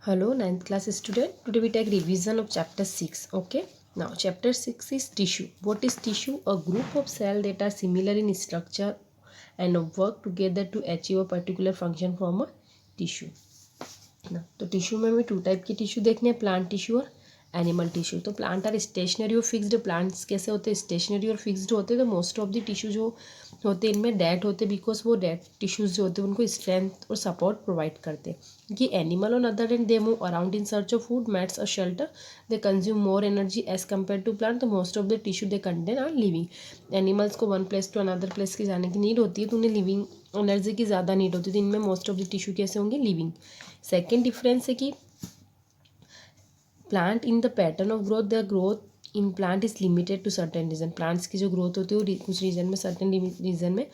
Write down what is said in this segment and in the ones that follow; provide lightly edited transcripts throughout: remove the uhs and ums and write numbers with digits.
Hello, ninth class student. Today we take revision of chapter 6. Okay. Now, chapter 6 is tissue. What is tissue? A group of cells that are similar in structure and work together to achieve a particular function from a tissue. ना तो tissue में हमें to type की tissue देखने हैं, plant tissue और animal tissue. तो plant are stationary और फिक्स्ड। प्लांट्स कैसे होते हैं? स्टेशनरी और फिक्स्ड होते हैं। तो मोस्ट ऑफ द टिश्यू जो होते हैं इनमें डेड होते हैं, बिकॉज वो डेड टिश्यूज़ जो होते हैं उनको स्ट्रेंथ और सपोर्ट प्रोवाइड करते हैं। कि animal on other end they move around in search of food, mates और shelter. They consume more energy as compared to plant. तो most of the tissue they contain are living. Animals को one place to another place की जाने की need होती है, तो उन्हें लिविंग एनर्जी की ज़्यादा नीड होती है। तो इनमें मोस्ट ऑफ द टिश्यू कैसे होंगे? लिविंग। सेकेंड डिफरेंस है कि plant in the pattern of growth, the growth in plant is limited to certain region. Plants की जो ग्रोथ होती है वो कुछ रीजन में, सर्टेन रीजन में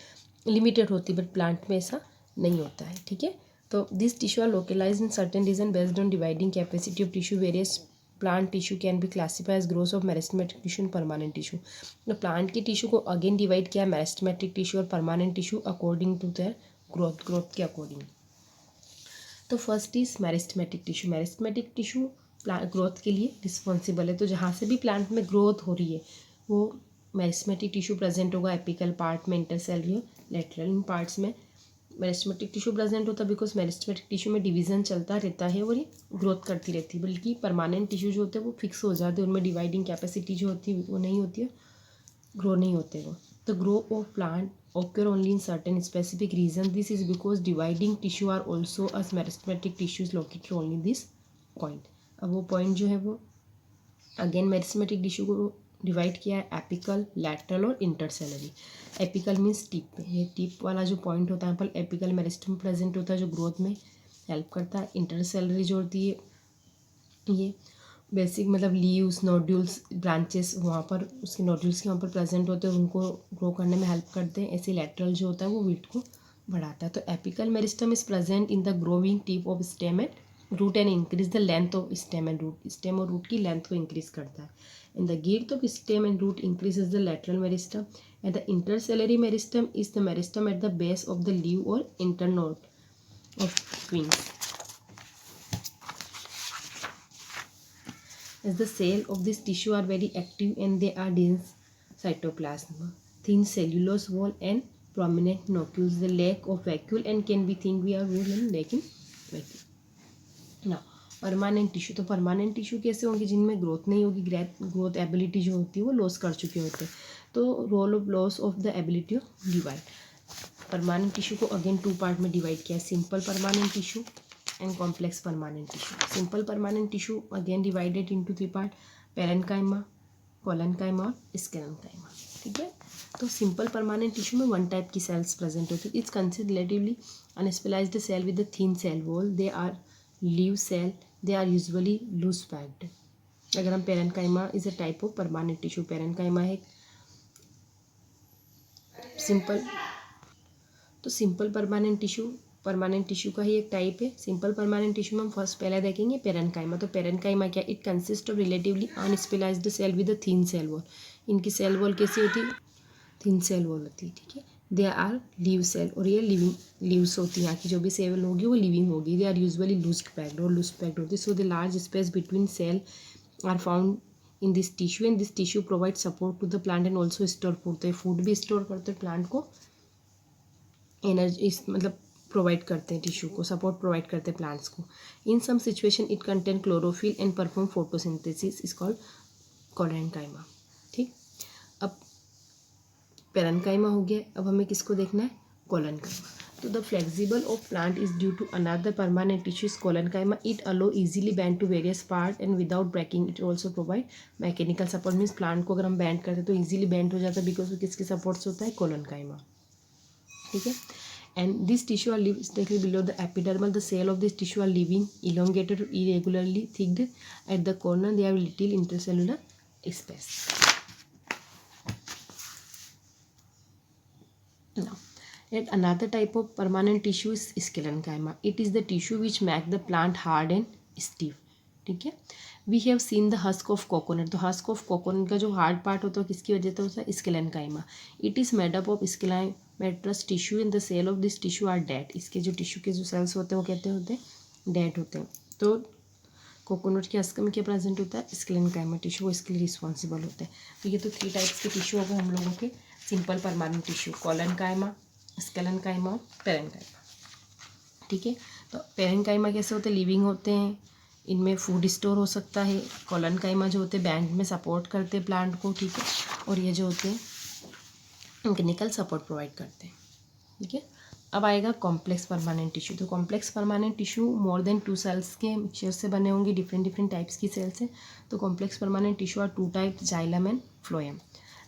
लिमिटेड होती है, बट प्लांट में ऐसा नहीं होता है। ठीक है। तो this tissue are localize in certain region based on dividing capacity of tissue. Various plant tissue can be classify as growth of meristematic tissue and permanent tissue. तो प्लांट की टिश्यू को अगेन डिवाइड किया meristematic tissue और permanent tissue according to their growth के according. तो first is meristematic tissue. Meristematic tissue plant growth के लिए responsible है। तो जहाँ से भी प्लांट में ग्रोथ हो रही है वो मेरिस्टेमेटिक टिश्यू प्रेजेंट होगा। एपिकल पार्ट में, इंटरसेलुलर और लेटरल इन पार्ट्स में मेरिस्टेमेटिक टिश्यू प्रेजेंट होता है, बिकॉज मेरिस्टेमेटिक टिश्यू में डिवीजन चलता रहता है और ये ग्रोथ करती रहती है। बल्कि परमानेंट टिश्यू जो होते हैं वो फिक्स हो जाते हैं, उनमें डिवाइडिंग कैपेसिटी जो होती है वो नहीं होती है, ग्रो नहीं होते वो। The growth of plant occur only in certain specific regions. This is because dividing tissue are also as meristematic tissues located only this point. अब वो point जो है वो अगेन मेरिस्टेमेटिक टिश्यू को डिवाइड किया है एपिकल, लैटरल और इंटरसेलरी। Apical means tip पे, ये टिप वाला जो पॉइंट होता है यहाँ पर एपिकल मेरिस्टम प्रेजेंट होता है जो ग्रोथ में हेल्प करता है। इंटरसेलरी जो होती है ये बेसिक मतलब लीव्स, नोड्यूल्स, ब्रांचेस वहाँ पर उसके नोड्यूल्स के वहाँ पर प्रेजेंट होते हैं, उनको ग्रो करने में हेल्प करते हैं। ऐसे लैटरल जो होता है वो विड्थ को बढ़ाता है। तो apical meristem is present in the growing tip of stem and root and increase the length of stem and root. Stem और रूट की लेंथ को इंक्रीज करता है। In the girth of stem and root increases the lateral meristem and the intercalary meristem is the meristem at the base of the leaf और internode of twins. As the cells of this tissue are very active and they are dense cytoplasm, thin cellulose wall and prominent nucleus. The lack of vacuole and can be think we are good and lacking vacuole. Now, permanent tissue. तो permanent tissue कैसे होंगे? जिनमें growth नहीं होगी, growth ability जो होती है वो लॉस कर चुके होते हैं। तो role of loss of the ability of divide. Permanent tissue को अगेन टू पार्ट में डिवाइड किया है, simple permanent tissue and complex permanent tissue. Simple permanent tissue again divided into three part: parenchyma, collenchyma और sclerenchyma. ठीक है। तो simple permanent tissue में one type की सेल्स प्रेजेंट होती है। It's consist relatively unspecialized cell with the thin cell wall. They are live cell. They are usually loose packed. अगर हम parenchyma is a type of permanent tissue. Parenchyma है simple, तो simple permanent tissue का ही एक type है। Simple permanent tissue में हम फर्स्ट पहले देखेंगे पेरेंकाइमा। तो पेरेंकाइमा क्या? It consist of relatively unspecialized cell with a thin cell wall. इनकी सेल वॉल कैसी होती है? थिन सेल वॉल होती है। ठीक है। दे आर लीव सेल और ये लिविंग लीव्स होती है। यहाँ की जो भी सेल होगी वो लिविंग होगी। They are usually loose packed और लूज पैक्ड होती है। So the large space between cell are found in this tissue and this tissue provide support to the plant and also store food. तो food भी store करते हैं, plant को energy मतलब provide करते हैं, टिश्यू को सपोर्ट प्रोवाइड करते हैं प्लांट्स को। In some situation it contain chlorophyll and perform photosynthesis is called collenchyma. ठीक। अब पेरेंकाइमा हो गया, अब हमें किसको देखना है? कोलेनकाइमा। तो the flexible of plant is due to another permanent tissue is collenchyma. It allow easily bend to various part and without breaking. It also provide mechanical support. Means plant को अगर हम बैंड करते हैं तो easily band हो जाता है, because वो किसके सपोर्ट से होता है? कोलेनकाइमा। ठीक है। And this tissue are directly below the epidermal. The cell of this tissue are living, elongated, irregularly thicked at the corner. They have little intercellular space. Now, yet another type of permanent tissue is sclerenchyma. It is the tissue which make the plant hard and stiff. ठीक है। We have seen the husk of coconut. तो husk of coconut का जो hard part होता है किसकी वजह से होता है? Sclerenchyma. It is made up of sclerenchymatous tissue in the cell of this tissue are dead. इसके जो टिश्यू के जो सेल्स होते हैं वो कहते होते हैं डेड होते हैं। तो कोकोनट के हस्क में क्या प्रेजेंट होता है, स्क्लेरेन्काइमा टिश्यू, वो इसके लिए रिस्पॉन्सिबल होते हैं। तो ये तो 3 टाइप्स के टिश्यू हो गए हम लोगों के simple permanent tissue, collenchyma, sclerenchyma और पेरेन्काइमा। ठीक है, तो पेरेन्काइमा कैसे होते हैं, लिविंग होते हैं, इनमें फूड स्टोर हो सकता है। कोलेनकाइमा जो होते हैं बैंड में सपोर्ट करते हैं प्लांट को, ठीक है, और ये जो होते हैं मैकेनिकल सपोर्ट प्रोवाइड करते हैं। ठीक है, अब आएगा कॉम्प्लेक्स परमानेंट टिश्यू। तो complex permanent tissue more than 2 cells के मिक्सचर से बने होंगे, डिफरेंट टाइप्स की सेल्स हैं। तो complex permanent tissue are 2 type, xylem and phloem.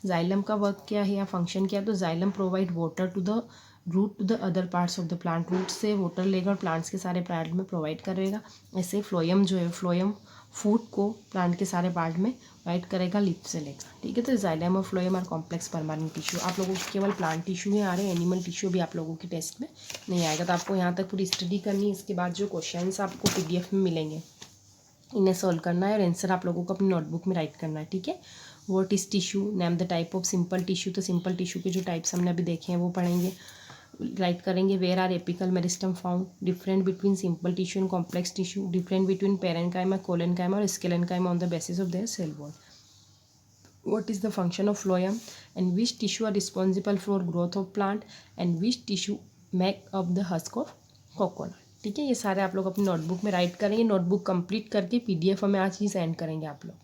Xylem का वर्क क्या है या फंक्शन क्या है, तो xylem provide water to the root to the other parts of the plant, root से वाटर लेगा और प्लांट्स के सारे पार्ट में प्रोवाइड करेगा। ऐसे फ्लोएम जो है, फ्लोएम फूड को प्लांट के सारे पार्ट में प्रोवाइड करेगा, लीफ से लेकर। ठीक है, तो जाइलम और phloem are complex permanent tissue. आप लोगों को केवल प्लांट टिश्यू ही आ रहे हैं, एनिमल टिश्यू भी आप लोगों के टेस्ट में नहीं आएगा। तो आपको यहाँ तक पूरी स्टडी करनी है, इसके बाद जो क्वेश्चंस आपको PDF में मिलेंगे इन्हें सॉल्व करना है और आंसर आप लोगों को अपनी नोटबुक में राइट करना है। ठीक है, what is tissue, name the type of simple tissue, तो सिंपल टिश्यू के जो टाइप्स हमने अभी देखे हैं वो पढ़ेंगे, राइट करेंगे। Where are apical meristem found, different between simple tissue and complex tissue, different between parenchyma, collenchyma और sclerenchyma on the basis of their cell wall, what is the function of phloem and which tissue are responsible for growth of plant and which tissue make up the husk of coconut। ठीक है, ये सारे आप लोग अपनी notebook में right करेंगे। Notebook complete करके PDF में आज ही सेंड करेंगे आप लोग।